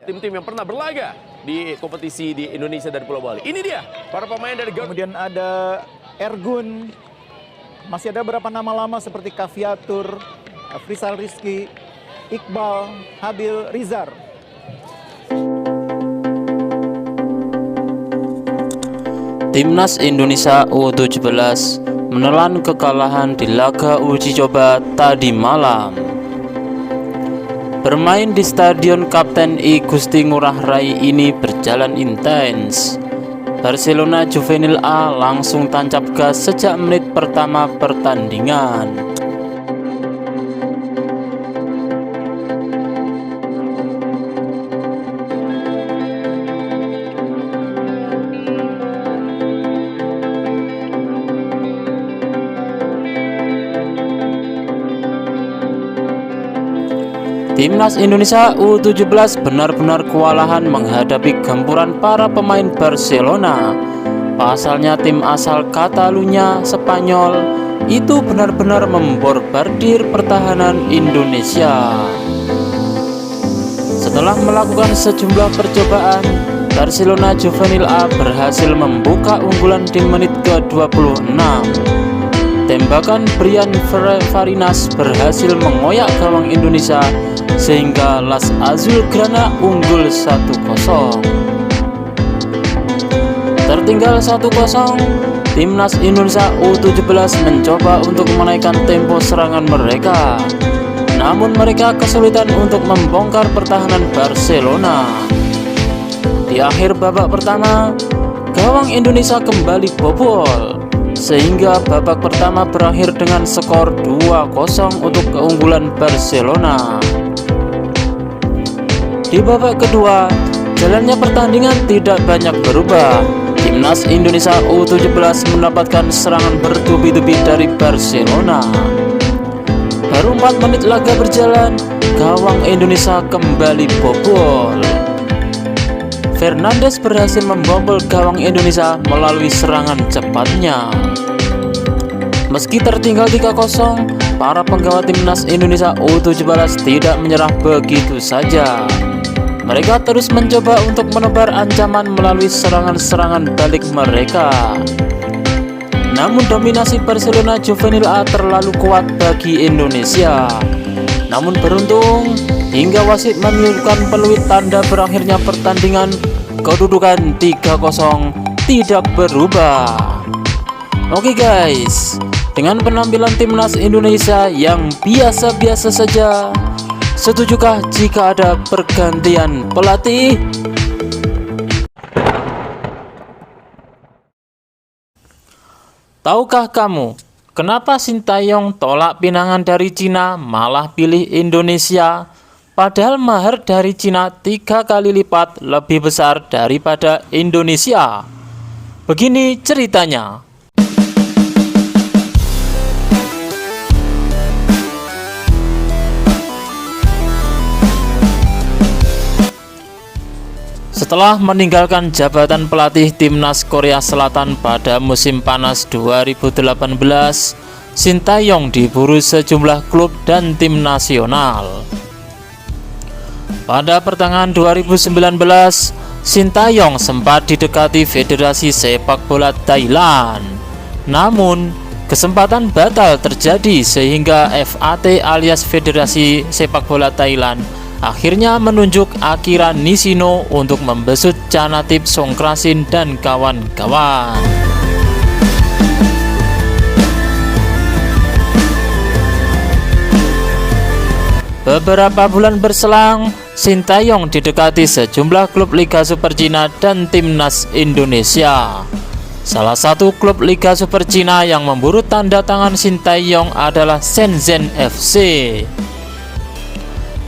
tim-tim yang pernah berlaga di kompetisi di Indonesia dari Pulau Bali. Ini dia para pemain dari Kemudian ada Ergun. Masih ada beberapa nama lama seperti Kaviatur, Frisal Rizky, Iqbal, Habil, Rizar. Timnas Indonesia U17 menelan kekalahan di laga uji coba tadi malam. Bermain di Stadion Kapten I Gusti Ngurah Rai ini berjalan intens. Barcelona Juvenil A langsung tancap gas sejak menit pertama pertandingan. Timnas Indonesia U17 benar-benar kewalahan menghadapi gempuran para pemain Barcelona. Pasalnya tim asal Catalunya, Spanyol itu benar-benar membombardir pertahanan Indonesia. Setelah melakukan sejumlah percobaan, Barcelona Juvenil A berhasil membuka unggulan di menit ke-26. Tembakan Brian Farinas berhasil mengoyak gawang Indonesia sehingga Las Azulgrana unggul 1-0. Tertinggal 1-0, Timnas Indonesia U17 mencoba untuk menaikkan tempo serangan mereka. Namun mereka kesulitan untuk membongkar pertahanan Barcelona. Di akhir babak pertama, gawang Indonesia kembali bobol sehingga babak pertama berakhir dengan skor 2-0 untuk keunggulan Barcelona. Di babak kedua, jalannya pertandingan tidak banyak berubah. Timnas Indonesia U17 mendapatkan serangan bertubi-tubi dari Barcelona. Baru 4 menit laga berjalan, gawang Indonesia kembali bobol. Fernandes berhasil membobol gawang Indonesia melalui serangan cepatnya. Meski tertinggal 3-0, para penggawa Timnas Indonesia U17 tidak menyerah begitu saja. Mereka terus mencoba untuk menebar ancaman melalui serangan-serangan balik mereka. Namun dominasi Barcelona Juvenil A terlalu kuat bagi Indonesia. Namun beruntung, hingga wasit meniupkan peluit tanda berakhirnya pertandingan, kedudukan 3-0 tidak berubah. Oke guys, dengan penampilan Timnas Indonesia yang biasa-biasa saja, setujukah jika ada pergantian pelatih? Tahukah kamu kenapa Sintayong tolak pinangan dari Cina malah pilih Indonesia? Padahal mahar dari Cina 3 kali lipat lebih besar daripada Indonesia. Begini ceritanya. Setelah meninggalkan jabatan pelatih Timnas Korea Selatan pada musim panas 2018, Sintayong diburu sejumlah klub dan tim nasional. Pada pertengahan 2019, Sintayong sempat didekati Federasi Sepak Bola Thailand. Namun, kesempatan batal terjadi sehingga FAT alias Federasi Sepak Bola Thailand akhirnya menunjuk Akira Nishino untuk membesut Chanatip Songkrasin dan kawan-kawan. Beberapa bulan berselang, Sintayong didekati sejumlah klub Liga Super Cina dan Timnas Indonesia. Salah satu klub Liga Super Cina yang memburu tanda tangan Sintayong adalah Shenzhen FC.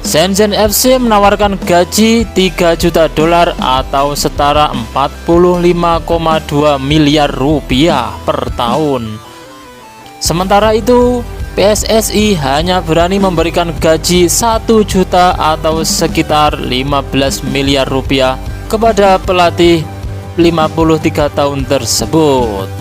Shenzhen FC menawarkan gaji 3 juta dolar atau setara 45,2 miliar rupiah per tahun. Sementara itu, PSSI hanya berani memberikan gaji 1 juta atau sekitar 15 miliar rupiah kepada pelatih 53 tahun tersebut.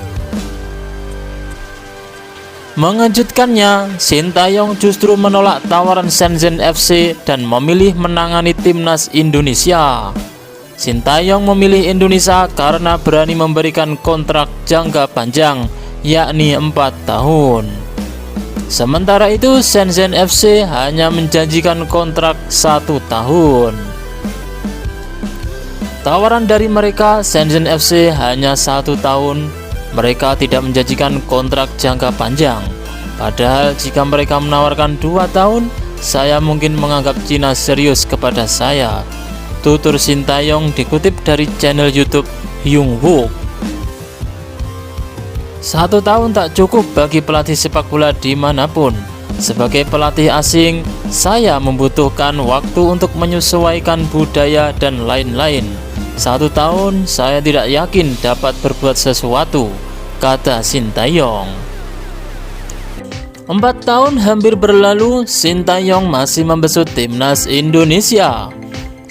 Mengejutkannya, Sintayong justru menolak tawaran Shenzhen FC dan memilih menangani timnas Indonesia. Sintayong memilih Indonesia karena berani memberikan kontrak jangka panjang, yakni 4 tahun. Sementara itu, Shenzhen FC hanya menjanjikan kontrak 1 tahun. Tawaran dari mereka, Shenzhen FC hanya 1 tahun. Mereka tidak menjanjikan kontrak jangka panjang. Padahal jika mereka menawarkan 2 tahun, saya mungkin menganggap Cina serius kepada saya. Tutur Sintayong dikutip dari channel YouTube Yung Wook. 1 tahun tak cukup bagi pelatih sepak bola dimanapun. Sebagai pelatih asing, saya membutuhkan waktu untuk menyesuaikan budaya dan lain-lain. 1 tahun saya tidak yakin dapat berbuat sesuatu, kata Sintayong. 4 tahun hampir berlalu, Sintayong masih membesut timnas Indonesia.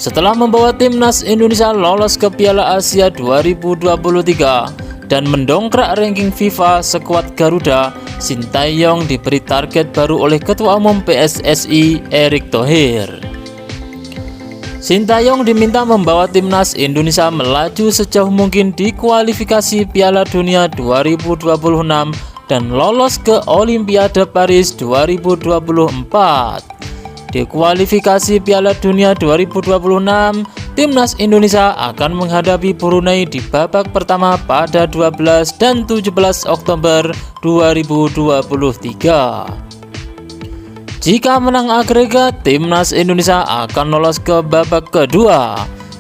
Setelah membawa timnas Indonesia lolos ke Piala Asia 2023 dan mendongkrak ranking FIFA sekuat Garuda, Sintayong diberi target baru oleh Ketua Umum PSSI Erick Thohir. Sintayong diminta membawa timnas Indonesia melaju sejauh mungkin di kualifikasi Piala Dunia 2026 dan lolos ke Olimpiade Paris 2024. Di kualifikasi Piala Dunia 2026, timnas Indonesia akan menghadapi Brunei di babak pertama pada 12 dan 17 Oktober 2023. Jika menang agregat, timnas Indonesia akan lolos ke babak kedua.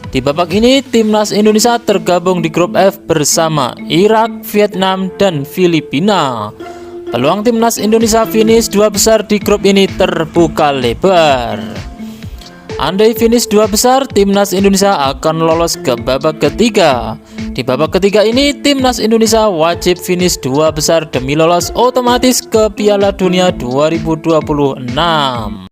Di babak ini, timnas Indonesia tergabung di grup F bersama Irak, Vietnam, dan Filipina. Peluang timnas Indonesia finish 2 besar di grup ini terbuka lebar. Andai finish 2 besar, timnas Indonesia akan lolos ke babak ketiga. Di babak ketiga ini, timnas Indonesia wajib finish 2 besar demi lolos otomatis ke Piala Dunia 2026.